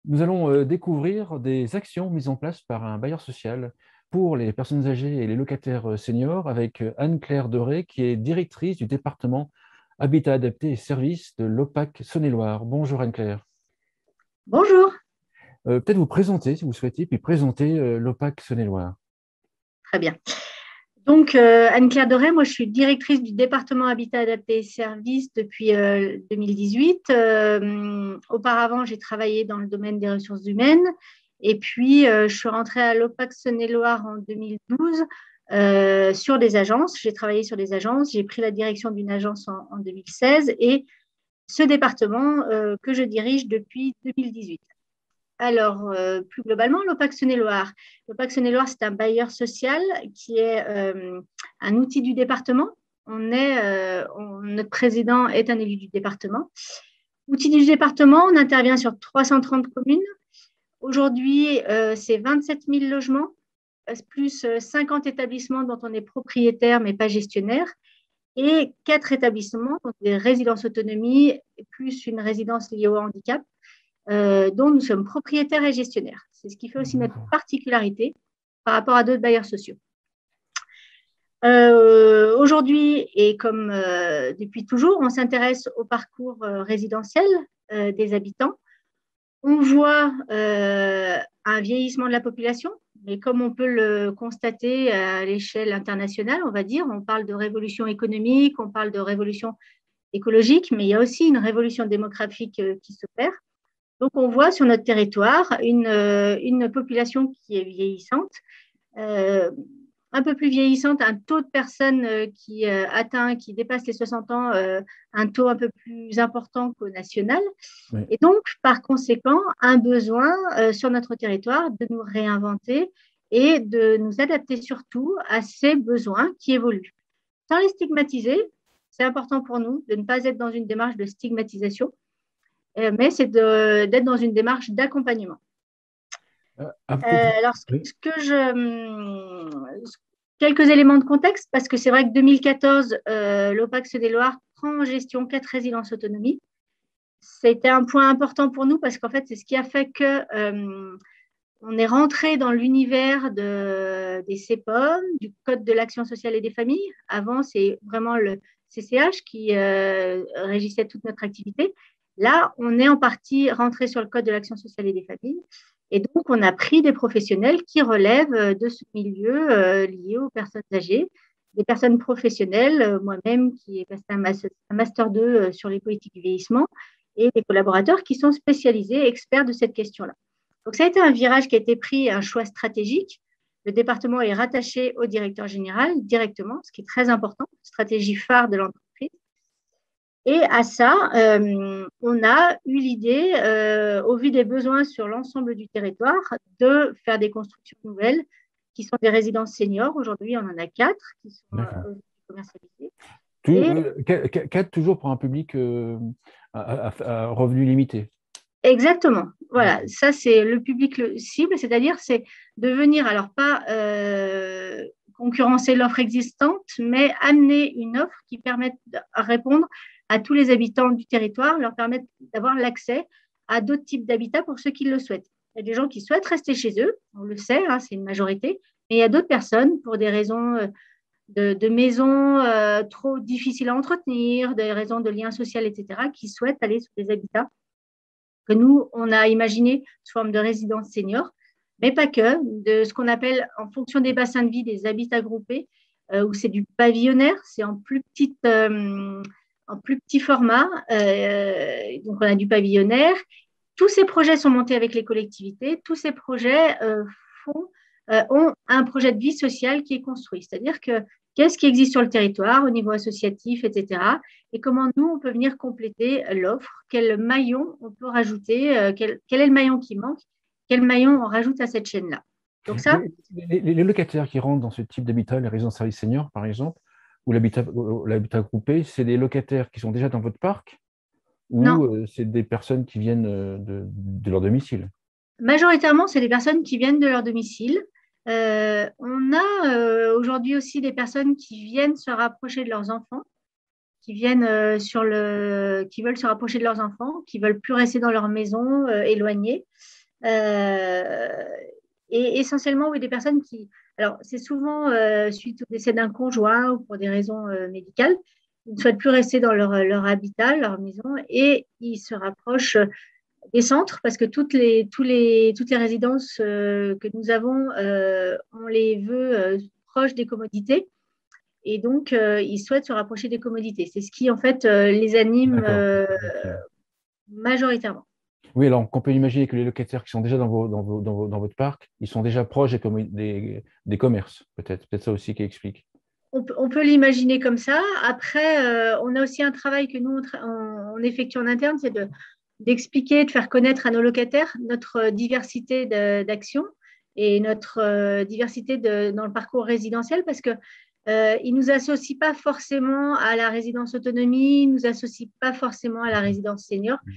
Nous allons découvrir des actions mises en place par un bailleur social pour les personnes âgées et les locataires seniors avec Anne-Claire Doré, qui est directrice du département Habitat adapté et services de l'OPAC Saône-et-Loire. Bonjour Anne-Claire. Bonjour, Peut-être vous présenter, si vous souhaitez, puis présenter l'OPAC Saône-et-Loire. très bien. Donc, Anne-Claire Doré, moi je suis directrice du département Habitat Adapté et Services depuis 2018. Auparavant, j'ai travaillé dans le domaine des ressources humaines et puis je suis rentrée à l'OPAC Saône-et-Loire en 2012 sur des agences. J'ai travaillé sur des agences, j'ai pris la direction d'une agence en 2016 et ce département que je dirige depuis 2018. Alors, plus globalement, l'OPAC Saône-et-Loire. L'OPAC Saône-et-Loire, c'est un bailleur social qui est un outil du département. Notre président est un élu du département. Outil du département, on intervient sur 330 communes. Aujourd'hui, c'est 27 000 logements, plus 50 établissements dont on est propriétaire mais pas gestionnaire, et 4 établissements, donc des résidences autonomie, plus une résidence liée au handicap dont nous sommes propriétaires et gestionnaires. C'est ce qui fait aussi notre D'accord. particularité par rapport à d'autres bailleurs sociaux. Aujourd'hui, et comme depuis toujours, on s'intéresse au parcours résidentiel des habitants. On voit un vieillissement de la population, mais comme on peut le constater à l'échelle internationale, on va dire, on parle de révolution économique, on parle de révolution écologique, mais il y a aussi une révolution démographique qui s'opère. Donc, on voit sur notre territoire une population qui est vieillissante, euh, un peu plus vieillissante, un taux de personnes qui dépasse les 60 ans, un taux un peu plus important qu'au national. Oui. Et donc, par conséquent, un besoin sur notre territoire de nous réinventer et de nous adapter surtout à ces besoins qui évoluent. Sans les stigmatiser, c'est important pour nous de ne pas être dans une démarche de stigmatisation, mais c'est d'être dans une démarche d'accompagnement. Un peu plus. Alors, Oui. quelques éléments de contexte, parce que c'est vrai que 2014, l'OPAC Saône-et-Loire prend en gestion 4 résidences autonomie. C'était un point important pour nous parce qu'en fait, c'est ce qui a fait que on est rentré dans l'univers des CPOM, du Code de l'action sociale et des familles. Avant, c'est vraiment le CCH qui régissait toute notre activité. Là, on est en partie rentré sur le Code de l'action sociale et des familles. Et donc, on a pris des professionnels qui relèvent de ce milieu lié aux personnes âgées, des personnes professionnelles, moi-même qui ai passé un master 2 sur les politiques du vieillissement, et des collaborateurs qui sont spécialisés, experts de cette question-là. Donc, ça a été un virage qui a été pris, un choix stratégique. Le département est rattaché au directeur général directement, ce qui est très important, stratégie phare de l'entreprise. Et à ça, on a eu l'idée, au vu des besoins sur l'ensemble du territoire, de faire des constructions nouvelles qui sont des résidences seniors. Aujourd'hui, on en a 4 qui sont D'accord. commercialisées. Et Quatre toujours pour un public à revenu limité. exactement. Voilà, D'accord. ça c'est le public cible, c'est-à-dire c'est de venir, alors pas concurrencer l'offre existante, mais amener une offre qui permette de répondre à tous les habitants du territoire, leur permettre d'avoir l'accès à d'autres types d'habitats pour ceux qui le souhaitent. Il y a des gens qui souhaitent rester chez eux, on le sait, hein, c'est une majorité, mais il y a d'autres personnes pour des raisons de maisons trop difficiles à entretenir, des raisons de liens sociaux, etc., qui souhaitent aller sur des habitats que nous, on a imaginé sous forme de résidence senior, mais pas que, de ce qu'on appelle, en fonction des bassins de vie, des habitats groupés, où c'est du pavillonnaire, c'est en plus petit format, donc on a du pavillonnaire. Tous ces projets sont montés avec les collectivités, tous ces projets ont un projet de vie sociale qui est construit, c'est-à-dire que qu'est-ce qui existe sur le territoire au niveau associatif, etc. Et comment nous, on peut venir compléter l'offre, quel maillon on peut rajouter, quel est le maillon qui manque, quel maillon on rajoute à cette chaîne-là. Donc ça, Les locataires qui rentrent dans ce type d'habitat, les résidences services seniors par exemple, ou l'habitat groupé, c'est des locataires qui sont déjà dans votre parc ou non. c'est des personnes qui viennent de leur domicile? Majoritairement, c'est des personnes qui viennent de leur domicile. On a aujourd'hui aussi des personnes qui viennent se rapprocher de leurs enfants, qui veulent se rapprocher de leurs enfants, qui veulent plus rester dans leur maison éloignée. Euh, et essentiellement, oui, des personnes qui… Alors, c'est souvent suite au décès d'un conjoint ou pour des raisons médicales. Ils ne souhaitent plus rester dans leur habitat, leur maison, et ils se rapprochent des centres parce que toutes les résidences que nous avons, on les veut proches des commodités. Et donc, ils souhaitent se rapprocher des commodités. C'est ce qui, en fait, les anime D'accord. Ok. majoritairement. Oui, alors on peut imaginer que les locataires qui sont déjà dans votre parc, ils sont déjà proches des commerces, peut-être. Peut-être ça aussi qui explique. On peut l'imaginer comme ça. Après, on a aussi un travail que nous, on effectue en interne, c'est d'expliquer, de faire connaître à nos locataires notre diversité d'actions et notre diversité dans le parcours résidentiel parce que ils ne nous associent pas forcément à la résidence autonomie, ils ne nous associent pas forcément à la Mhm. résidence senior, Mhm.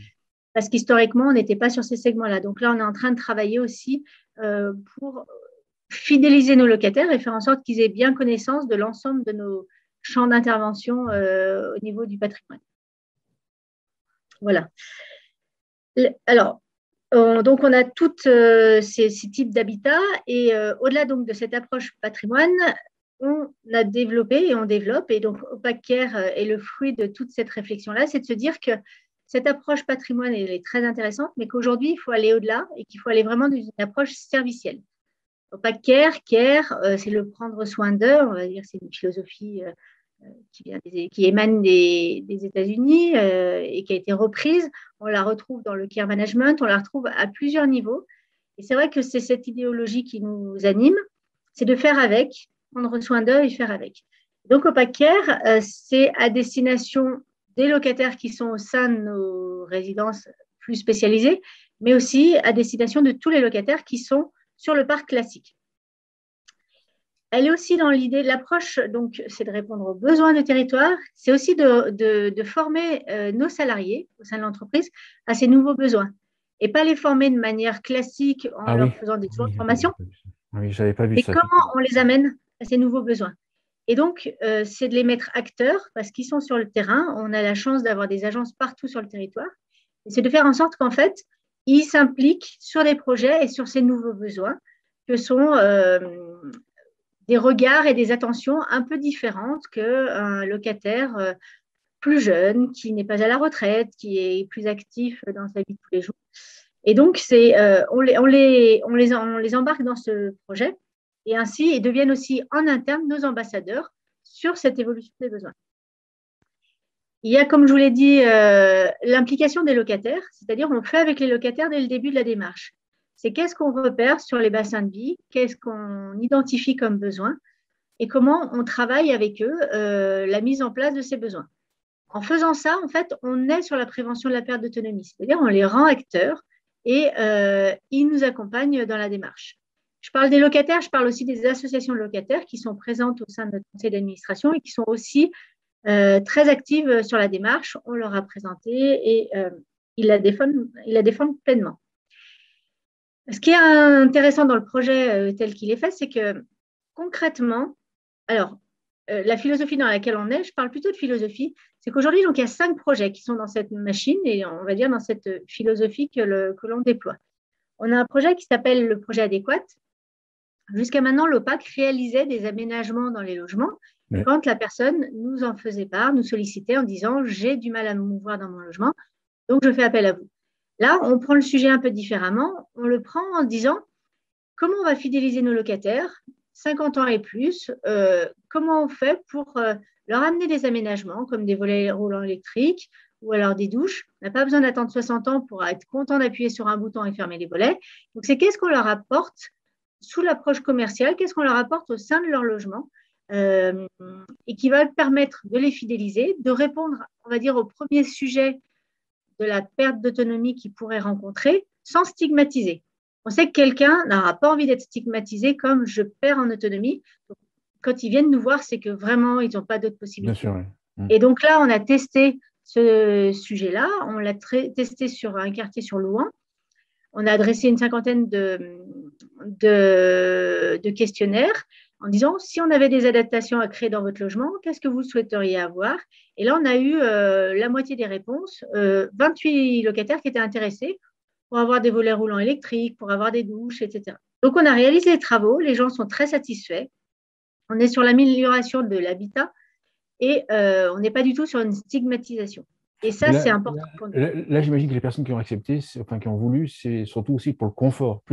parce qu'historiquement, on n'était pas sur ces segments-là. Donc là, on est en train de travailler aussi pour fidéliser nos locataires et faire en sorte qu'ils aient bien connaissance de l'ensemble de nos champs d'intervention au niveau du patrimoine. Voilà. Alors, donc on a tous ces types d'habitats et au-delà donc de cette approche patrimoine, on a développé et on développe, et donc Opac Care est le fruit de toute cette réflexion-là, c'est de se dire que cette approche patrimoine elle est très intéressante, mais qu'aujourd'hui, il faut aller au-delà et qu'il faut aller vraiment dans une approche servicielle. Opac Care, c'est le prendre soin d'eux, on va dire, c'est une philosophie qui émane des États-Unis et qui a été reprise. On la retrouve dans le care management, on la retrouve à plusieurs niveaux. Et c'est vrai que c'est cette idéologie qui nous anime, c'est de faire avec, prendre soin d'eux et faire avec. Donc, Opac Care, c'est à destination des locataires qui sont au sein de nos résidences plus spécialisées, mais aussi à destination de tous les locataires qui sont sur le parc classique. Elle est aussi dans l'idée, l'approche, donc, c'est de répondre aux besoins du territoire, c'est aussi de former nos salariés au sein de l'entreprise à ces nouveaux besoins et pas les former de manière classique en Ah oui, leur faisant des jours oui, de formation, oui, j'avais pas vu mais ça, comment effectivement. on les amène à ces nouveaux besoins. Et donc, c'est de les mettre acteurs parce qu'ils sont sur le terrain. On a la chance d'avoir des agences partout sur le territoire. Et c'est de faire en sorte qu'en fait, ils s'impliquent sur des projets et sur ces nouveaux besoins que sont des regards et des attentions un peu différentes qu'un locataire plus jeune, qui n'est pas à la retraite, qui est plus actif dans sa vie de tous les jours. Et donc, on les embarque dans ce projet et ainsi, ils deviennent aussi en interne nos ambassadeurs sur cette évolution des besoins. Il y a, comme je vous l'ai dit, l'implication des locataires, c'est-à-dire on fait avec les locataires dès le début de la démarche. C'est qu'est-ce qu'on repère sur les bassins de vie, qu'est-ce qu'on identifie comme besoin et comment on travaille avec eux la mise en place de ces besoins. En faisant ça, en fait, on est sur la prévention de la perte d'autonomie, c'est-à-dire on les rend acteurs et ils nous accompagnent dans la démarche. Je parle des locataires, je parle aussi des associations de locataires qui sont présentes au sein de notre conseil d'administration et qui sont aussi très actives sur la démarche. On leur a présenté et ils la défendent pleinement. Ce qui est intéressant dans le projet tel qu'il est fait, c'est que concrètement, alors, la philosophie dans laquelle on est, je parle plutôt de philosophie, c'est qu'aujourd'hui, donc, il y a 5 projets qui sont dans cette machine et on va dire dans cette philosophie que l'on déploie. On a un projet qui s'appelle le projet adéquat. Jusqu'à maintenant, l'OPAC réalisait des aménagements dans les logements Ouais. quand la personne nous en faisait part, nous sollicitait en disant « j'ai du mal à me mouvoir dans mon logement, donc je fais appel à vous ». Là, on prend le sujet un peu différemment. On le prend en disant comment on va fidéliser nos locataires, 50 ans et plus, comment on fait pour leur amener des aménagements comme des volets roulants électriques ou alors des douches. On n'a pas besoin d'attendre 60 ans pour être content d'appuyer sur un bouton et fermer les volets. Donc, c'est qu'est-ce qu'on leur apporte sous l'approche commerciale, qu'est-ce qu'on leur apporte au sein de leur logement et qui va permettre de les fidéliser, de répondre, on va dire, au premier sujet de la perte d'autonomie qu'ils pourraient rencontrer sans stigmatiser. On sait que quelqu'un n'aura pas envie d'être stigmatisé comme je perds en autonomie. Donc, quand ils viennent nous voir, c'est que vraiment, ils n'ont pas d'autres Bien possibilités. sûr, oui. Et donc là, on a testé ce sujet-là. On l'a testé sur un quartier sur Louvain. On a adressé une cinquantaine de questionnaires en disant si on avait des adaptations à créer dans votre logement, qu'est-ce que vous souhaiteriez avoir? Et là, on a eu la moitié des réponses, 28 locataires qui étaient intéressés pour avoir des volets roulants électriques, pour avoir des douches, etc. Donc, on a réalisé les travaux, les gens sont très satisfaits. On est sur l'amélioration de l'habitat et on n'est pas du tout sur une stigmatisation. Et Mais ça, c'est important pour nous. là, j'imagine que les personnes qui ont accepté, enfin qui ont voulu, c'est surtout aussi pour le confort.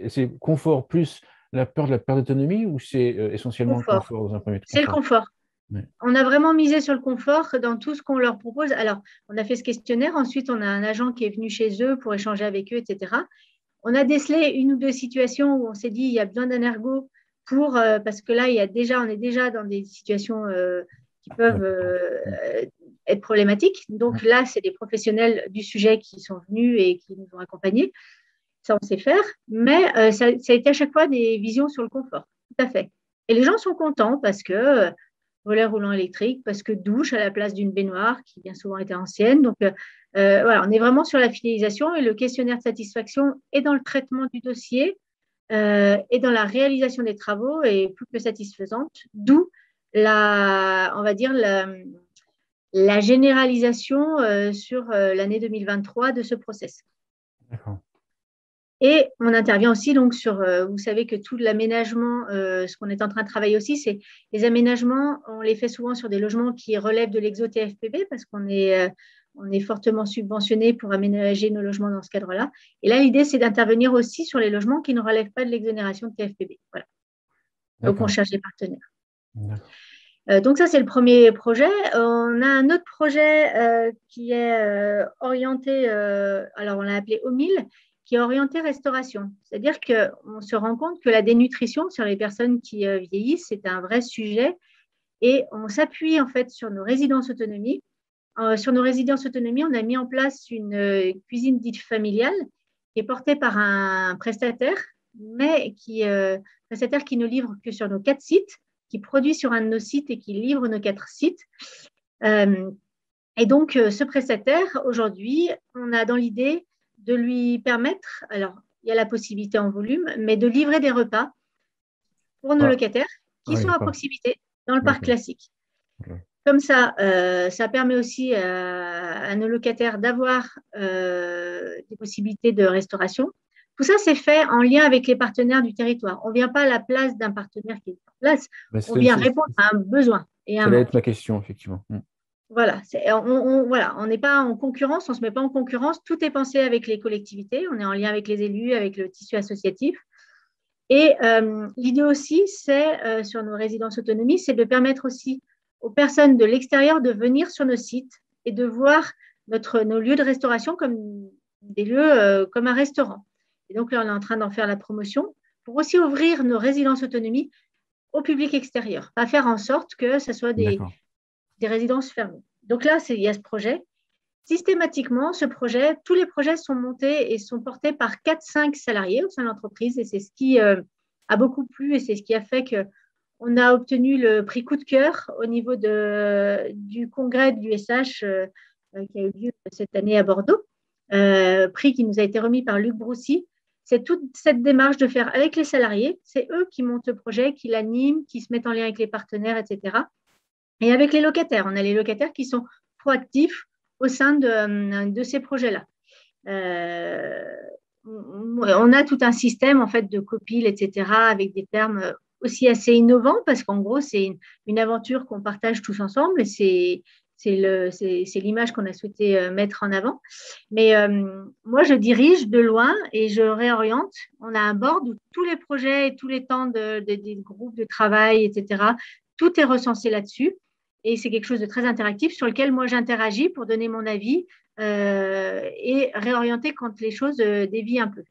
C'est confort plus la peur de la perte d'autonomie ou c'est essentiellement le Confort. confort dans un premier temps? C'est le Confort. confort. Ouais. On a vraiment misé sur le confort dans tout ce qu'on leur propose. Alors, on a fait ce questionnaire. Ensuite, on a un agent qui est venu chez eux pour échanger avec eux, etc. On a décelé une ou deux situations où on s'est dit il y a besoin d'un ergo parce que là, on est déjà dans des situations qui peuvent être problématiques. Donc là, c'est des professionnels du sujet qui sont venus et qui nous ont accompagnés. Ça, on sait faire. Mais ça a été à chaque fois des visions sur le confort. Tout à fait. Et les gens sont contents parce que volet roulant électrique, parce que douche à la place d'une baignoire qui bien souvent était ancienne. Donc, voilà, on est vraiment sur la fidélisation et le questionnaire de satisfaction est dans le traitement du dossier et dans la réalisation des travaux est plus que satisfaisante, d'où on va dire la généralisation sur l'année 2023 de ce process. D'accord. Et on intervient aussi donc sur, vous savez que tout l'aménagement, ce qu'on est en train de travailler aussi, c'est les aménagements, on les fait souvent sur des logements qui relèvent de l'exo-TFPB parce qu'on est fortement subventionné pour aménager nos logements dans ce cadre-là. Et là, l'idée, c'est d'intervenir aussi sur les logements qui ne relèvent pas de l'exonération de TFPB. Voilà. Donc, on cherche des partenaires. Donc, ça, c'est le premier projet. On a un autre projet qui est orienté, alors on l'a appelé OMIL, qui est orienté restauration. C'est-à-dire qu'on se rend compte que la dénutrition sur les personnes qui vieillissent, c'est un vrai sujet et on s'appuie en fait sur nos résidences autonomie. Sur nos résidences autonomie, on a mis en place une cuisine dite familiale qui est portée par un prestataire, mais prestataire qui ne livre que sur nos 4 sites, qui produit sur un de nos sites et qui livre nos 4 sites. Et donc, ce prestataire, aujourd'hui, on a dans l'idée de lui permettre, alors il y a la possibilité en volume, mais de livrer des repas pour nos locataires qui sont à proximité dans le parc classique. Comme ça, ça permet aussi à nos locataires d'avoir des possibilités de restauration. Tout ça, c'est fait en lien avec les partenaires du territoire. On ne vient pas à la place d'un partenaire qui est en place, on vient répondre à un besoin et un manque. Ça allait être ma question, effectivement. Voilà, on n'est pas en concurrence, on ne se met pas en concurrence, tout est pensé avec les collectivités, on est en lien avec les élus, avec le tissu associatif. Et l'idée aussi, c'est sur nos résidences autonomie, c'est de permettre aussi aux personnes de l'extérieur de venir sur nos sites et de voir nos lieux de restauration comme des lieux comme un restaurant. Et donc là, on est en train d'en faire la promotion pour aussi ouvrir nos résidences autonomie au public extérieur, pas faire en sorte que ce soit des résidences fermées. Donc là, il y a ce projet. Systématiquement, tous les projets sont montés et sont portés par 4-5 salariés au sein de l'entreprise et c'est ce qui a beaucoup plu et c'est ce qui a fait qu'on a obtenu le prix coup de cœur au niveau du congrès de l'USH qui a eu lieu cette année à Bordeaux, prix qui nous a été remis par Luc Broussy. C'est toute cette démarche de faire avec les salariés, c'est eux qui montent le projet, qui l'animent, qui se mettent en lien avec les partenaires, etc. Et avec les locataires, on a les locataires qui sont proactifs au sein de ces projets-là. On a tout un système en fait de copiles, etc., avec des termes aussi assez innovants parce qu'en gros, c'est une aventure qu'on partage tous ensemble et c'est l'image qu'on a souhaité mettre en avant. Mais moi, je dirige de loin et je réoriente. On a un board où tous les projets et tous les temps des groupes de travail, etc., tout est recensé là-dessus. Et c'est quelque chose de très interactif sur lequel moi j'interagis pour donner mon avis et réorienter quand les choses dévient un peu.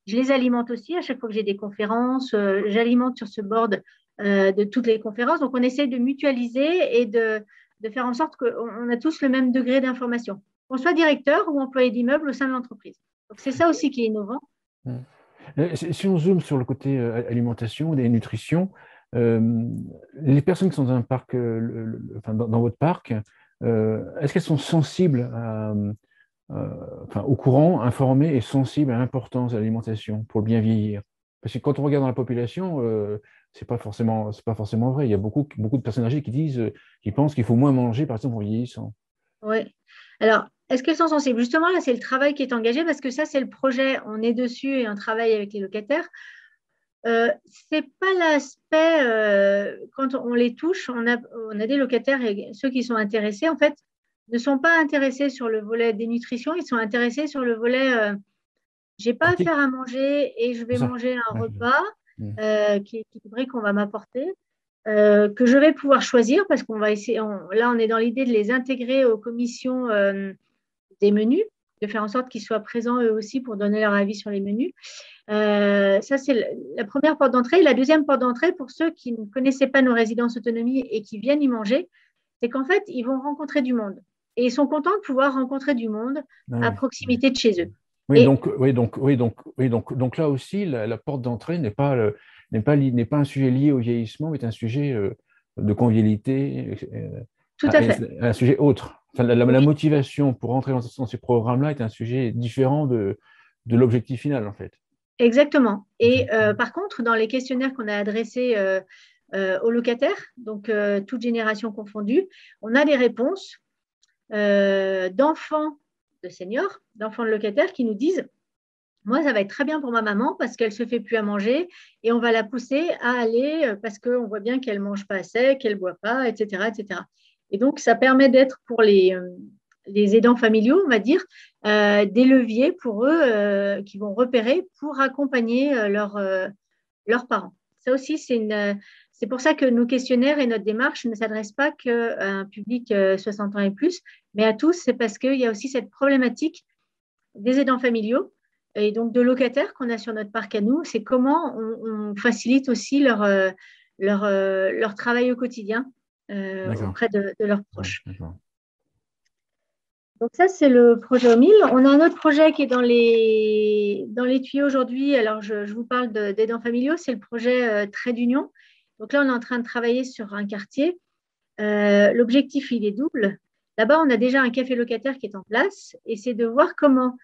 Je les alimente aussi à chaque fois que j'ai des conférences. J'alimente sur ce board de toutes les conférences. Donc, on essaie de mutualiser et de faire en sorte qu'on a tous le même degré d'information, qu'on soit directeur ou employé d'immeuble au sein de l'entreprise. Donc, c'est ça aussi qui est innovant. Si on zoome sur le côté alimentation et nutrition, les personnes qui sont dans un parc, dans votre parc, est-ce qu'elles sont sensibles au courant, informées et sensibles à l'importance de l'alimentation pour le bien vieillir? Parce que quand on regarde dans la population, c'est pas forcément vrai. Il y a beaucoup de personnes âgées qui pensent qu'il faut moins manger, par exemple, en vieillissant. Oui. Alors, Est-ce qu'elles sont sensibles? Justement, là, c'est le travail qui est engagé parce que ça, c'est le projet. On est dessus et on travaille avec les locataires. C'est pas l'aspect, quand on les touche, on a des locataires et ceux qui sont intéressés, en fait, ne sont pas intéressés sur le volet dénutrition, ils sont intéressés sur le volet j'ai pas à Pratique, faire à manger et je c'est vais ça. manger un Ouais, c'est ça. repas Mm. qui est équilibré qu'on va m'apporter, que je vais pouvoir choisir parce qu'on va essayer, là on est dans l'idée de les intégrer aux commissions des menus, de faire en sorte qu'ils soient présents eux aussi pour donner leur avis sur les menus. Ça, c'est la première porte d'entrée. La deuxième porte d'entrée, pour ceux qui ne connaissaient pas nos résidences autonomie et qui viennent y manger, c'est qu'en fait, ils vont rencontrer du monde. Et ils sont contents de pouvoir rencontrer du monde Ah à oui. proximité de chez eux. Oui, Et donc là aussi, la porte d'entrée n'est pas un sujet lié au vieillissement, mais est un sujet de convivialité, tout à fait. un sujet autre. Enfin, la Oui, motivation pour rentrer dans ces programmes-là est un sujet différent de l'objectif final, en fait. exactement. Et Ok. par contre, dans les questionnaires qu'on a adressés aux locataires, donc toutes générations confondues, on a des réponses d'enfants de seniors, d'enfants de locataires qui nous disent moi, ça va être très bien pour ma maman parce qu'elle se fait plus à manger et on va la pousser à aller parce qu'on voit bien qu'elle mange pas assez, qu'elle boit pas, etc., etc. Et donc, ça permet d'être pour les aidants familiaux, on va dire, des leviers pour eux qui vont repérer pour accompagner leurs parents. Ça aussi, c'est pour ça que nos questionnaires et notre démarche ne s'adressent pas qu'à un public 60 ans et plus, mais à tous. C'est parce qu'il y a aussi cette problématique des aidants familiaux et donc de locataires qu'on a sur notre parc à nous. C'est comment on facilite aussi leur travail au quotidien D'accord. auprès de leurs Ouais, proches. d'accord. Donc ça, c'est le projet au 1000. On a un autre projet qui est dans les tuyaux aujourd'hui. Alors, je vous parle d'aidants familiaux. C'est le projet Trait d'Union. Donc là, on est en train de travailler sur un quartier. L'objectif, il est double. Là-bas, on a déjà un café locataire qui est en place et c'est de voir comment,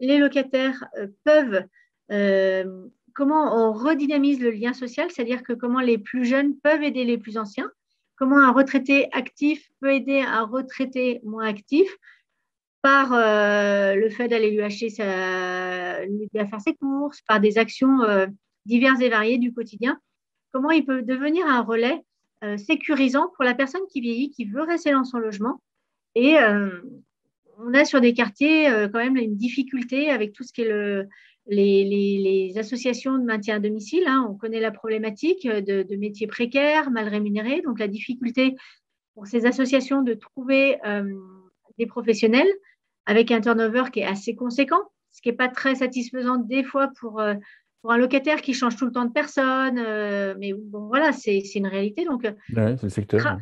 les locataires peuvent, comment on redynamise le lien social, c'est-à-dire que comment les plus jeunes peuvent aider les plus anciens, comment un retraité actif peut aider un retraité moins actif par le fait d'aller lui acheter lui aider à faire ses courses, par des actions diverses et variées du quotidien, comment il peut devenir un relais sécurisant pour la personne qui vieillit, qui veut rester dans son logement. Et on a sur des quartiers quand même une difficulté avec tout ce qui est les associations de maintien à domicile. Hein. On connaît la problématique de métiers précaires, mal rémunérés. Donc la difficulté pour ces associations de trouver des professionnels avec un turnover qui est assez conséquent, ce qui n'est pas très satisfaisant des fois pour un locataire qui change tout le temps de personne. Mais bon, voilà, c'est une réalité. Donc, Ouais, c'est le secteur.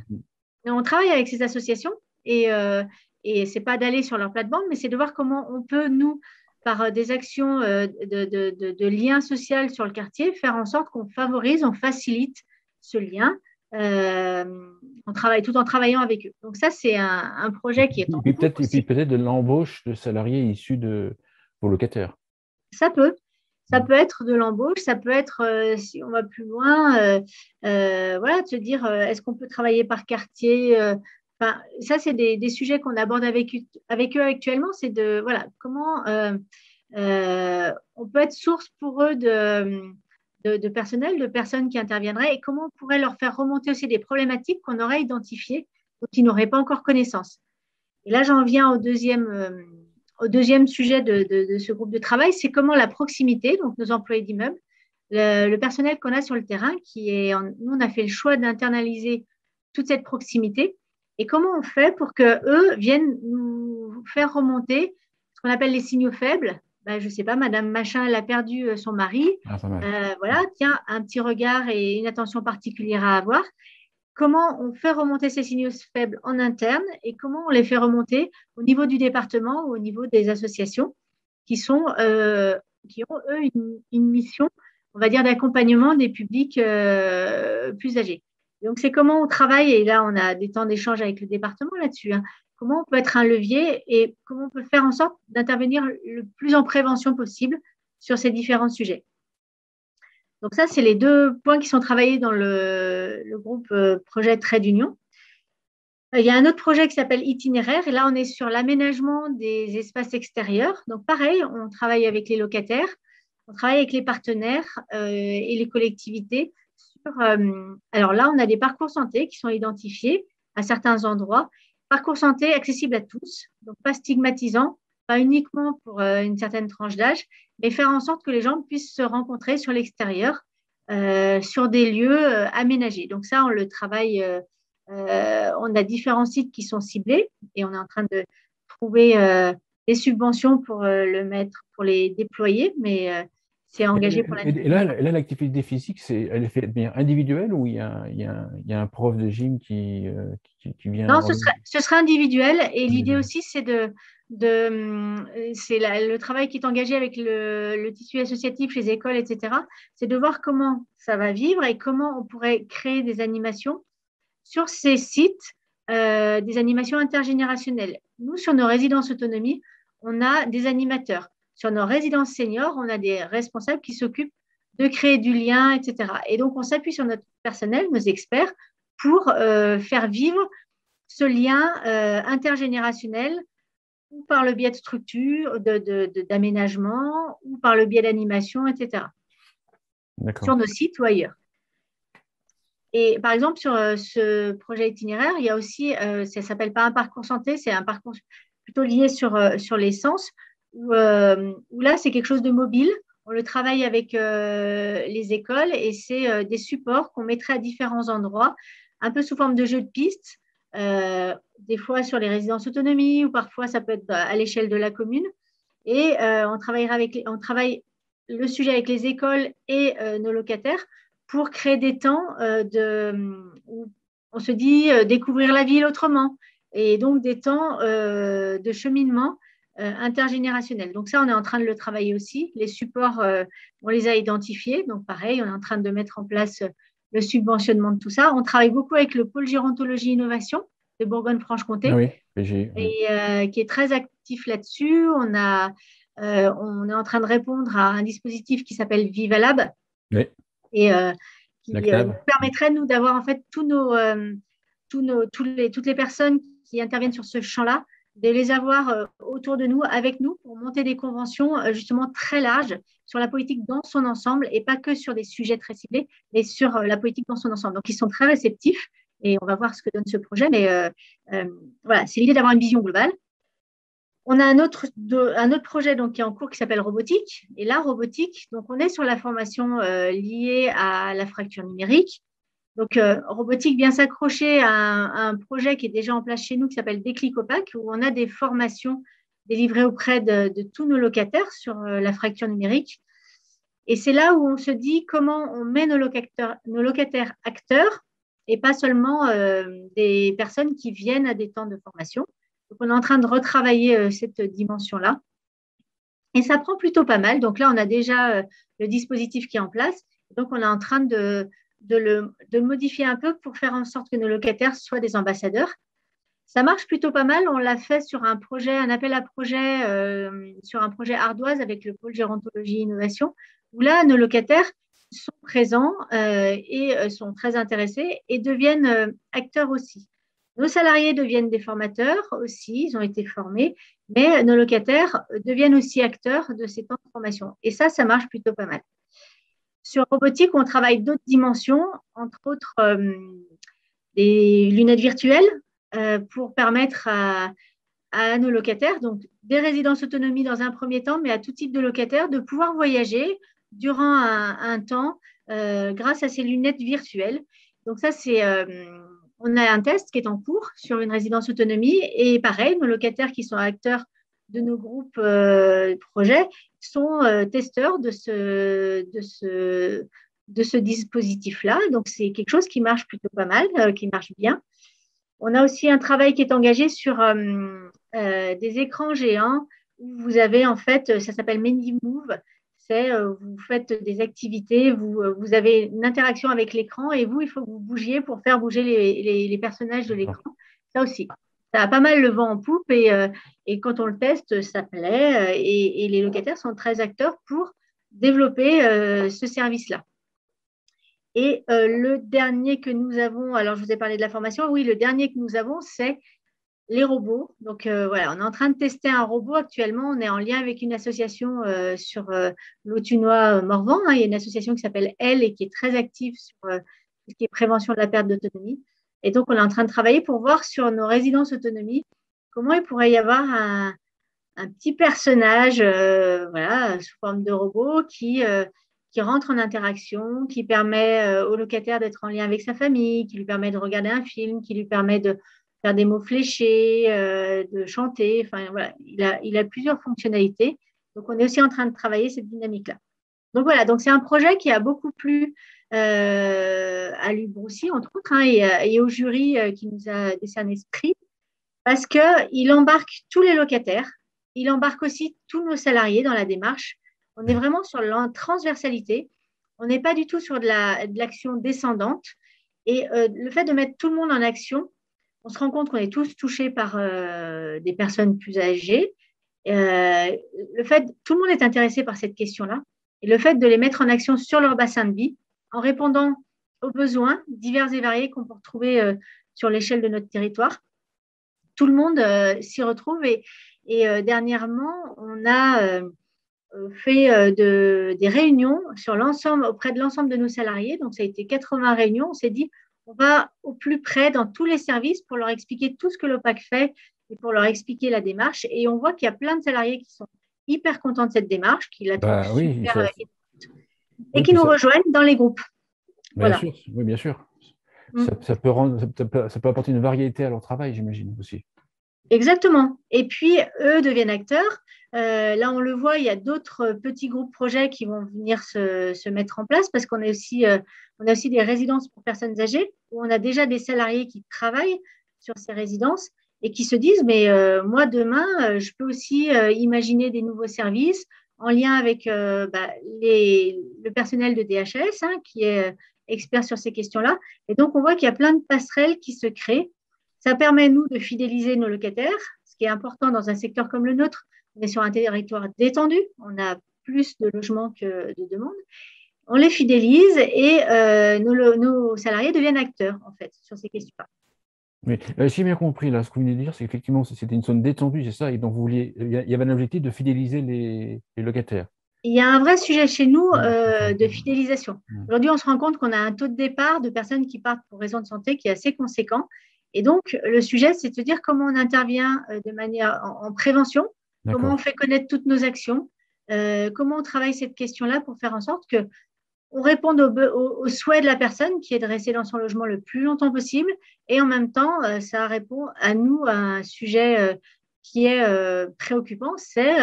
Ouais. on travaille avec ces associations et ce n'est pas d'aller sur leur plate-bande, mais c'est de voir comment on peut, nous, par des actions de lien social sur le quartier, faire en sorte qu'on favorise, on facilite ce lien. Euh, on travaille tout en travaillant avec eux. Donc ça, c'est un projet qui est en cours Et puis aussi. peut-être de l'embauche de salariés issus de vos locataires. Ça peut. Ça Mm. peut être de l'embauche, ça peut être, si on va plus loin, voilà, de se dire, est-ce qu'on peut travailler par quartier enfin, ça, c'est des sujets qu'on aborde avec eux actuellement. C'est de, voilà, comment on peut être source pour eux de personnel, de personnes qui interviendraient et comment on pourrait leur faire remonter aussi des problématiques qu'on aurait identifiées dont ils n'auraient pas encore connaissance. Et là, j'en viens au deuxième sujet de ce groupe de travail, c'est comment la proximité, donc nos employés d'immeubles, le personnel qu'on a sur le terrain, nous, on a fait le choix d'internaliser toute cette proximité. Et comment on fait pour qu'eux viennent nous faire remonter ce qu'on appelle les signaux faibles. Ben, je ne sais pas, Madame Machin, elle a perdu son mari. Ah, pas mal. Voilà, tiens, un petit regard et une attention particulière à avoir. Comment on fait remonter ces signaux faibles en interne et comment on les fait remonter au niveau du département ou au niveau des associations qui ont, eux, une mission, on va dire, d'accompagnement des publics plus âgés. Donc, c'est comment on travaille, et là, on a des temps d'échange avec le département là-dessus, hein. Comment on peut être un levier et comment on peut faire en sorte d'intervenir le plus en prévention possible sur ces différents sujets. Donc ça, c'est les deux points qui sont travaillés dans le groupe projet Trait d'Union. Il y a un autre projet qui s'appelle Itinéraire, et là, on est sur l'aménagement des espaces extérieurs. Donc, pareil, on travaille avec les locataires, on travaille avec les partenaires et les collectivités. Alors là, on a des parcours santé qui sont identifiés à certains endroits. Parcours santé accessible à tous, donc pas stigmatisant, pas uniquement pour une certaine tranche d'âge, mais faire en sorte que les gens puissent se rencontrer sur l'extérieur, sur des lieux aménagés. Donc ça, on le travaille. On a différents sites qui sont ciblés et on est en train de trouver des subventions pour le mettre, pour les déployer, mais c'est engagé pour l'année. Et là, l'activité physique, elle est faite de manière individuelle ou il y a un prof de gym qui vient Non, ce sera individuel et l'idée aussi, c'est c'est le travail qui est engagé avec le tissu associatif, les écoles, etc. C'est de voir comment ça va vivre et comment on pourrait créer des animations sur ces sites, des animations intergénérationnelles. Nous, sur nos résidences autonomie, on a des animateurs. Sur nos résidences seniors, on a des responsables qui s'occupent de créer du lien, etc. Et donc, on s'appuie sur notre personnel, nos experts, pour faire vivre ce lien intergénérationnel ou par le biais de structures, d'aménagement, ou par le biais d'animation, etc. Sur nos sites ou ailleurs. Et par exemple, sur ce projet itinéraire, il y a aussi, ça ne s'appelle pas un parcours santé, c'est un parcours plutôt lié sur les sens, où là, c'est quelque chose de mobile. On le travaille avec les écoles et c'est des supports qu'on mettrait à différents endroits, un peu sous forme de jeu de piste, des fois sur les résidences autonomie ou parfois ça peut être à l'échelle de la commune. Et on travaille le sujet avec les écoles et nos locataires pour créer des temps où on se dit découvrir la ville autrement et donc des temps de cheminement intergénérationnel. Donc ça, on est en train de le travailler aussi. Les supports, on les a identifiés. Donc pareil, on est en train de mettre en place le subventionnement de tout ça. On travaille beaucoup avec le pôle gérontologie innovation de Bourgogne-Franche-Comté, et qui est très actif là-dessus. On est en train de répondre à un dispositif qui s'appelle VivaLab, et qui nous permettrait, nous, d'avoir en fait toutes les personnes qui interviennent sur ce champ-là, de les avoir autour de nous, avec nous, pour monter des conventions justement très larges sur la politique dans son ensemble et pas que sur des sujets très ciblés, mais sur la politique dans son ensemble. Donc, ils sont très réceptifs et on va voir ce que donne ce projet. Mais voilà, c'est l'idée d'avoir une vision globale. On a un autre projet donc, qui est en cours qui s'appelle Robotique. Et là, Robotique, donc on est sur la formation liée à la fracture numérique. Donc, Robotique vient s'accrocher à un projet qui est déjà en place chez nous qui s'appelle Déclic Opaque, où on a des formations délivrées auprès de tous nos locataires sur la fracture numérique. Et c'est là où on se dit comment on met nos locataires acteurs et pas seulement des personnes qui viennent à des temps de formation. Donc, on est en train de retravailler cette dimension-là. Et ça prend plutôt pas mal. Donc là, on a déjà le dispositif qui est en place. Donc, on est en train de le modifier un peu pour faire en sorte que nos locataires soient des ambassadeurs. Ça marche plutôt pas mal. On l'a fait sur un projet, un appel à projet, sur un projet ardoise avec le pôle gérontologie innovation, où là, nos locataires sont présents et sont très intéressés et deviennent acteurs aussi. Nos salariés deviennent des formateurs aussi, ils ont été formés, mais nos locataires deviennent aussi acteurs de ces temps de formation. Et ça marche plutôt pas mal. Sur robotique, on travaille d'autres dimensions, entre autres des lunettes virtuelles pour permettre à nos locataires, donc des résidences autonomie dans un premier temps, mais à tout type de locataires, de pouvoir voyager durant un temps grâce à ces lunettes virtuelles. Donc ça, on a un test qui est en cours sur une résidence autonomie et pareil, nos locataires qui sont acteurs de nos groupes projets sont testeurs de ce dispositif-là. Donc, c'est quelque chose qui marche plutôt pas mal, qui marche bien. On a aussi un travail qui est engagé sur des écrans géants où vous avez en fait, ça s'appelle ManyMove. C'est vous faites des activités, vous avez une interaction avec l'écran et vous, il faut que vous bougiez pour faire bouger les personnages de l'écran. Ça aussi, ça a pas mal le vent en poupe et quand on le teste, ça plaît et les locataires sont très acteurs pour développer ce service-là. Et le dernier que nous avons, alors je vous ai parlé de la formation, oui, le dernier que nous avons, c'est les robots. Donc voilà, on est en train de tester un robot actuellement. On est en lien avec une association sur l'Autunois-Morvan. Il y a une association qui s'appelle Elle et qui est très active sur tout ce qui est prévention de la perte d'autonomie. Et donc, on est en train de travailler pour voir sur nos résidences autonomie comment il pourrait y avoir un petit personnage voilà, sous forme de robot qui rentre en interaction, qui permet au locataire d'être en lien avec sa famille, qui lui permet de regarder un film, qui lui permet de faire des mots fléchés, de chanter. Enfin, voilà, il a plusieurs fonctionnalités. Donc, on est aussi en train de travailler cette dynamique-là. Donc, voilà, donc c'est un projet qui a beaucoup plu à Luc Broussy, entre autres, hein, et au jury qui nous a décerné ce prix, parce qu'il embarque tous les locataires, il embarque aussi tous nos salariés dans la démarche. On est vraiment sur la transversalité, on n'est pas du tout sur de l'action descendante. Et le fait de mettre tout le monde en action, on se rend compte qu'on est tous touchés par des personnes plus âgées. Le fait, tout le monde est intéressé par cette question-là. Et le fait de les mettre en action sur leur bassin de vie, en répondant aux besoins divers et variés qu'on peut retrouver sur l'échelle de notre territoire, tout le monde s'y retrouve. Et dernièrement, on a fait des réunions sur auprès de l'ensemble de nos salariés. Donc, ça a été 80 réunions. On s'est dit, on va au plus près dans tous les services pour leur expliquer tout ce que l'OPAC fait et pour leur expliquer la démarche. Et on voit qu'il y a plein de salariés qui sont hyper contents de cette démarche, qui la trouvent Bah oui, super et oui, qui puis nous ça, rejoignent dans les groupes. bien Voilà. sûr, oui, bien sûr. Mm. Ça peut rendre, ça peut apporter une variété à leur travail, j'imagine aussi. Exactement. Et puis, eux deviennent acteurs. Là, on le voit, il y a d'autres petits groupes projets qui vont venir se mettre en place parce qu'on on a aussi des résidences pour personnes âgées où on a déjà des salariés qui travaillent sur ces résidences et qui se disent, mais moi, demain, je peux aussi imaginer des nouveaux services en lien avec le personnel de DHS hein, qui est expert sur ces questions-là. Et donc, on voit qu'il y a plein de passerelles qui se créent. Ça permet, nous, de fidéliser nos locataires, ce qui est important dans un secteur comme le nôtre. On est sur un territoire détendu, on a plus de logements que de demandes. On les fidélise et nos salariés deviennent acteurs, en fait, sur ces questions-là. Mais si j'ai bien compris, là, ce que vous venez de dire, c'est qu'effectivement, c'était une zone détendue, c'est ça, et donc vous vouliez, il y avait un objectif de fidéliser les locataires. Il y a un vrai sujet chez nous Ouais, c'est ça. de fidélisation. Mm. Aujourd'hui, on se rend compte qu'on a un taux de départ de personnes qui partent pour raisons de santé qui est assez conséquent. Et donc, le sujet, c'est de se dire comment on intervient de manière en prévention, comment on D'accord. fait connaître toutes nos actions, comment on travaille cette question-là pour faire en sorte que on réponde aux souhaits de la personne qui est de rester dans son logement le plus longtemps possible. Et en même temps, ça répond à nous à un sujet qui est préoccupant, c'est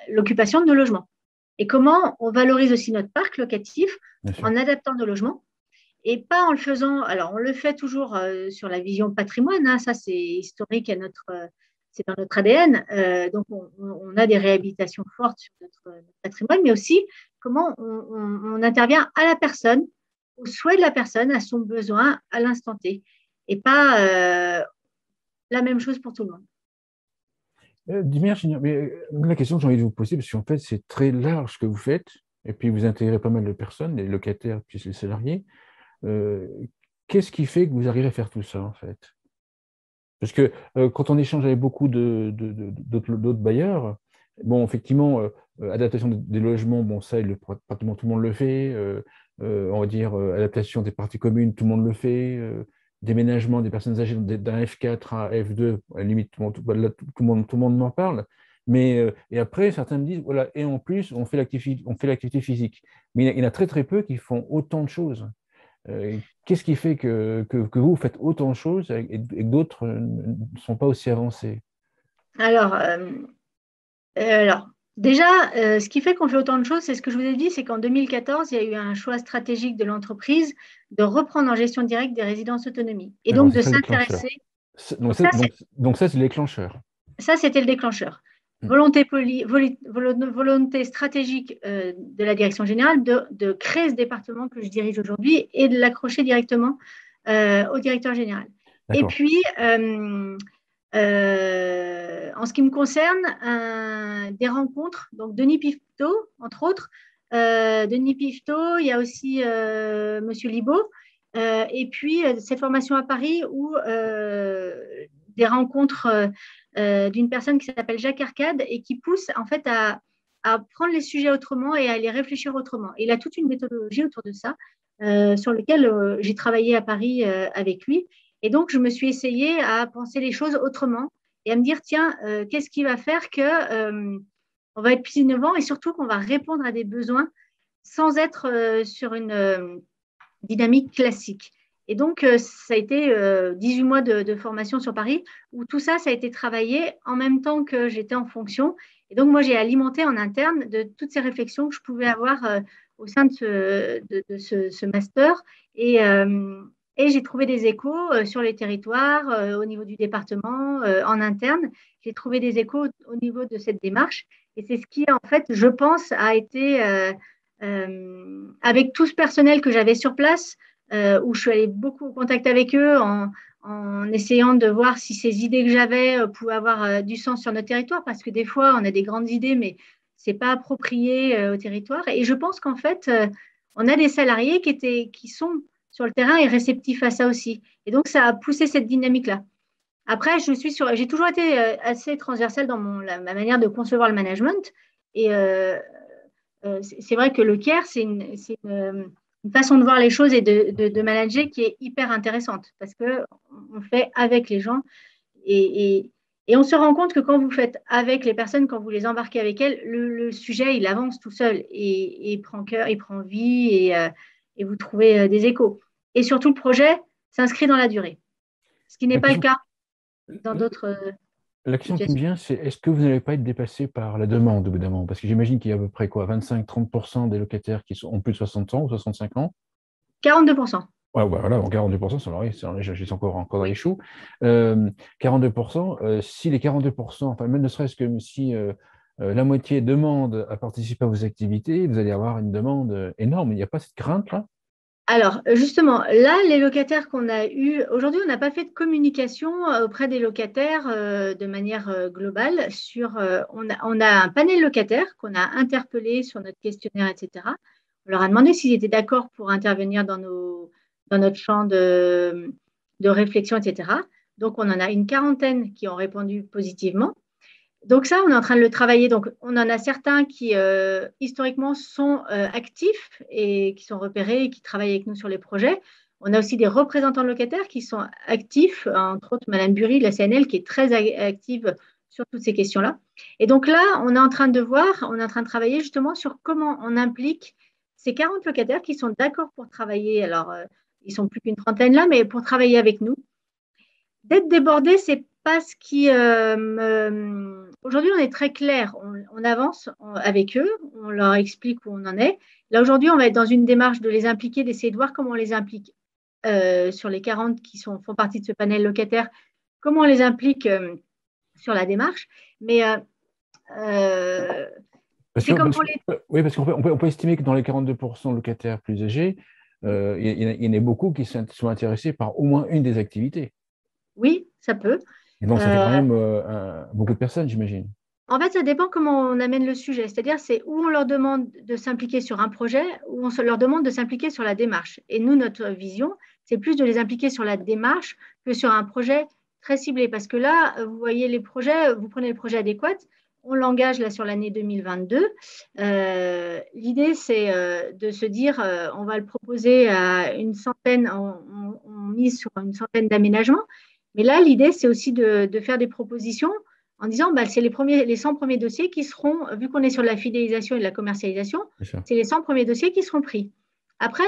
l'occupation de nos logements. Et comment on valorise aussi notre parc locatif Bien sûr. en adaptant nos logements et pas en le faisant. Alors, on le fait toujours sur la vision patrimoine, hein, ça c'est historique à c'est dans notre ADN. Donc, on a des réhabilitations fortes sur notre patrimoine, mais aussi comment on intervient à la personne, au souhait de la personne, à son besoin, à l'instant T, et pas la même chose pour tout le monde. Dis-moi, mais la question que j'ai envie de vous poser, parce qu'en fait, c'est très large ce que vous faites, et puis vous intégrez pas mal de personnes, les locataires, puis les salariés. Euh, Qu'est-ce qui fait que vous arrivez à faire tout ça, en fait? Parce que quand on échange avec beaucoup d'autres bailleurs, bon, effectivement, adaptation des logements, bon, ça, pratiquement tout le monde le fait. On va dire adaptation des parties communes, tout le monde le fait. Déménagement des personnes âgées d'un F4 à F2, à la limite, tout le monde m'en parle. Mais, et après, certains me disent, voilà, et en plus, on fait l'activité physique. Mais il y en a très, très peu qui font autant de choses. Qu'est-ce qui fait que vous faites autant de choses et que d'autres ne sont pas aussi avancés? Alors, alors déjà, ce qui fait qu'on fait autant de choses, c'est ce que je vous ai dit, c'est qu'en 2014, il y a eu un choix stratégique de l'entreprise de reprendre en gestion directe des résidences autonomie et D'accord, donc c'est de ça le déclencheur. s'intéresser. Donc, Donc ça, donc ça, c'est le déclencheur. ça, c'était le déclencheur. Hmm. Volonté stratégique de la direction générale de créer ce département que je dirige aujourd'hui et de l'accrocher directement au directeur général. Et D'accord. puis, en ce qui me concerne, des rencontres, donc Denis Pifto, entre autres, Denis Pifto, il y a aussi Monsieur Libaud. Et puis, cette formation à Paris où des rencontres d'une personne qui s'appelle Jacques Arcade et qui pousse en fait à prendre les sujets autrement et à les réfléchir autrement. Il a toute une méthodologie autour de ça sur lequel j'ai travaillé à Paris avec lui. Et donc, je me suis essayée à penser les choses autrement et à me dire, tiens, qu'est-ce qui va faire que on va être plus innovant et surtout qu'on va répondre à des besoins sans être sur une dynamique classique. Et donc, ça a été 18 mois de formation sur Paris où tout ça, ça a été travaillé en même temps que j'étais en fonction. Et donc, moi, j'ai alimenté en interne de toutes ces réflexions que je pouvais avoir au sein de ce master. Et j'ai trouvé des échos sur les territoires, au niveau du département, en interne. J'ai trouvé des échos au niveau de cette démarche. Et c'est ce qui, en fait, je pense, a été avec tout ce personnel que j'avais sur place, où je suis allée beaucoup en contact avec eux en essayant de voir si ces idées que j'avais pouvaient avoir du sens sur notre territoire, parce que des fois, on a des grandes idées, mais ce n'est pas approprié au territoire. Et je pense qu'en fait, on a des salariés qui sont sur le terrain et réceptifs à ça aussi. Et donc, ça a poussé cette dynamique-là. Après, j'ai toujours été assez transversale dans ma manière de concevoir le management. Et c'est vrai que le CARE, c'est une façon de voir les choses et de manager qui est hyper intéressante parce qu'on fait avec les gens et on se rend compte que quand vous faites avec les personnes, quand vous les embarquez avec elles, le sujet, il avance tout seul et il prend cœur, il prend vie et vous trouvez des échos. Et surtout, le projet s'inscrit dans la durée, ce qui n'est La pas le question, cas dans d'autres la question qui me situations. vient, c'est est-ce que vous n'allez pas être dépassé par la demande au bout d'un moment? Parce que j'imagine qu'il y a à peu près quoi, 25-30% des locataires qui ont plus de 60 ans ou 65 ans. 42%. Ouais, ouais, voilà, en 42%, je suis encore dans les Oui. choux. 42%, si les 42%, enfin, même ne serait-ce que si la moitié demande à participer à vos activités, vous allez avoir une demande énorme. Il n'y a pas cette crainte-là? Alors, justement, là, les locataires qu'on a eus, aujourd'hui, on n'a pas fait de communication auprès des locataires de manière globale. On a un panel locataire qu'on a interpellé sur notre questionnaire, etc. On leur a demandé s'ils étaient d'accord pour intervenir dans notre champ de réflexion, etc. Donc, on en a une quarantaine qui ont répondu positivement. Donc ça, on est en train de le travailler. Donc, on en a certains qui, historiquement, sont actifs et qui sont repérés et qui travaillent avec nous sur les projets. On a aussi des représentants locataires qui sont actifs, entre autres Madame Bury de la CNL, qui est très active sur toutes ces questions-là. Et donc là, on est en train de travailler justement sur comment on implique ces 40 locataires qui sont d'accord pour travailler. Alors, ils sont plus qu'une trentaine là, mais pour travailler avec nous. D'être débordé, c'est pas ce qui. Aujourd'hui, on est très clair. On avance avec eux, on leur explique où on en est. Là, aujourd'hui, on va être dans une démarche de les impliquer, d'essayer de voir comment on les implique sur les 40 qui font partie de ce panel locataire, comment on les implique sur la démarche. Mais Parce que, c'est comme pour les. oui, parce qu'on peut estimer que dans les 42% locataires plus âgés, il y en a beaucoup qui sont intéressés par au moins une des activités. Oui, ça peut. Et donc, ça fait Euh, quand même beaucoup de personnes, j'imagine. En fait, ça dépend comment on amène le sujet. C'est-à-dire, c'est où on leur demande de s'impliquer sur un projet, où leur demande de s'impliquer sur la démarche. Et nous, notre vision, c'est plus de les impliquer sur la démarche que sur un projet très ciblé. Parce que là, vous voyez les projets, vous prenez le projet adéquat, on l'engage là sur l'année 2022. L'idée, c'est de se dire, on va le proposer à une centaine, on mise sur une centaine d'aménagements. Mais là, l'idée, c'est aussi de faire des propositions en disant bah, c'est les 100 premiers dossiers qui seront, vu qu'on est sur la fidélisation et de la commercialisation, C'est ça. c'est les 100 premiers dossiers qui seront pris. Après,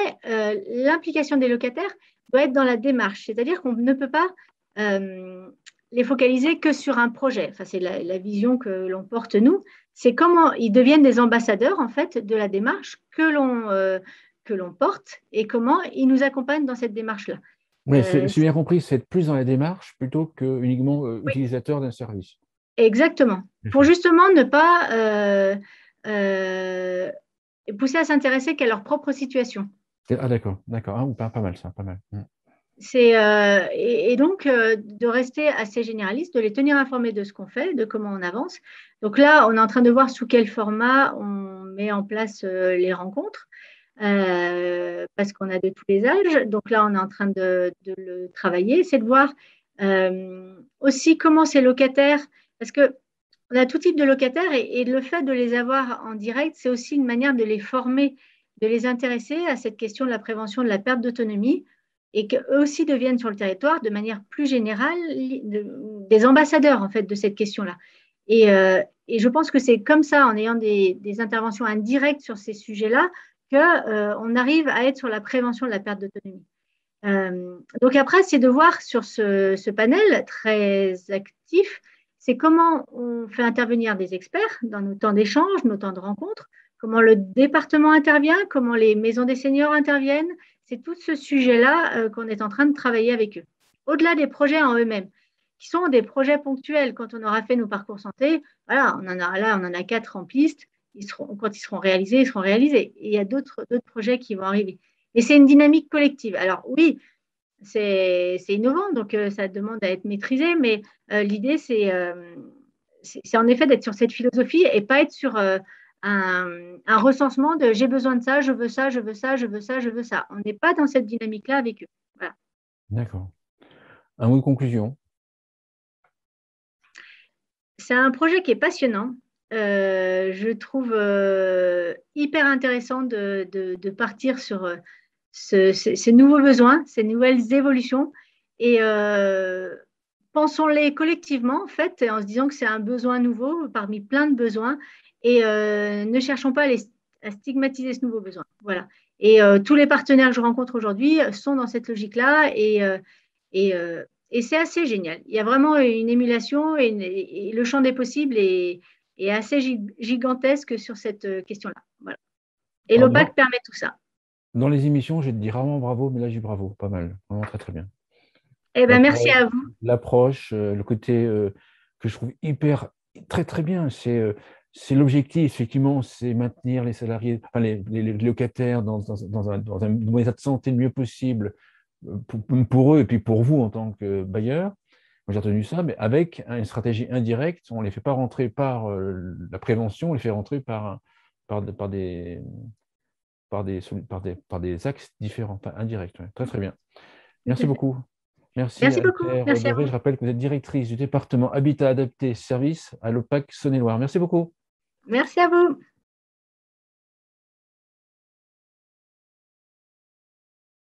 l'implication des locataires doit être dans la démarche, c'est-à-dire qu'on ne peut pas les focaliser que sur un projet. Enfin, c'est la vision que l'on porte nous. C'est comment ils deviennent des ambassadeurs en fait de la démarche que l'on porte et comment ils nous accompagnent dans cette démarche-là. Oui, si j'ai bien compris, c'est être plus dans la démarche plutôt que uniquement Oui, utilisateur d'un service. exactement. C'est Pour ça. justement ne pas pousser à s'intéresser qu'à leur propre situation. Ah, d'accord, d'accord. Ah, pas mal ça, pas mal. Et donc, de rester assez généraliste, de les tenir informés de ce qu'on fait, de comment on avance. Donc là, on est en train de voir sous quel format on met en place les rencontres parce qu'on a de tous les âges. Donc là, on est en train de le travailler. C'est de voir aussi comment ces locataires, parce que on a tout type de locataires et le fait de les avoir en direct, c'est aussi une manière de les former, de les intéresser à cette question de la prévention de la perte d'autonomie et qu'eux aussi deviennent sur le territoire de manière plus générale des ambassadeurs en fait de cette question-là. Et je pense que c'est comme ça, en ayant des interventions indirectes sur ces sujets-là, qu'on arrive à être sur la prévention de la perte d'autonomie. Donc après, c'est de voir sur ce panel très actif, c'est comment on fait intervenir des experts dans nos temps d'échange, nos temps de rencontre, comment le département intervient, comment les maisons des seniors interviennent. C'est tout ce sujet-là qu'on est en train de travailler avec eux. Au-delà des projets en eux-mêmes, qui sont des projets ponctuels. Quand on aura fait nos parcours santé, voilà, on en a 4 en piste. Quand ils seront réalisés, ils seront réalisés. Et il y a d'autres projets qui vont arriver. Et c'est une dynamique collective. Alors oui, c'est innovant, donc ça demande à être maîtrisé, mais l'idée, c'est en effet d'être sur cette philosophie et pas être sur un recensement de j'ai besoin de ça, je veux ça, je veux ça, je veux ça, je veux ça. On n'est pas dans cette dynamique-là avec eux. Voilà. D'accord. Un mot de conclusion. C'est un projet qui est passionnant. Je trouve hyper intéressant de partir sur ces nouveaux besoins, ces nouvelles évolutions. Et pensons-les collectivement, en fait, en se disant que c'est un besoin nouveau parmi plein de besoins. Et ne cherchons pas à stigmatiser ce nouveau besoin. Voilà. Et tous les partenaires que je rencontre aujourd'hui sont dans cette logique-là. Et c'est assez génial. Il y a vraiment une émulation et le champ des possibles est assez gigantesque sur cette question-là. Voilà. Et Alors, l'OPAC permet tout ça. dans les émissions, je te dis rarement bravo, mais là, j'ai bravo, pas mal. Vraiment très, très bien. Eh bien, merci à vous. L'approche, le côté que je trouve hyper, très, très bien, c'est l'objectif, effectivement, c'est maintenir les salariés, enfin, les locataires dans un bon état de santé le mieux possible pour eux et puis pour vous en tant que bailleur. Moi, j'ai retenu ça, mais avec une stratégie indirecte, on ne les fait pas rentrer par la prévention, on les fait rentrer par, par des, par des axes différents, enfin, indirects. Ouais. Très, très bien. Merci beaucoup. Merci Merci beaucoup. Anne-Claire Merci à Doré. vous. Je rappelle que vous êtes directrice du département Habitat Adapté Service à l'OPAC Saône-et-Loire. Merci beaucoup. Merci à vous.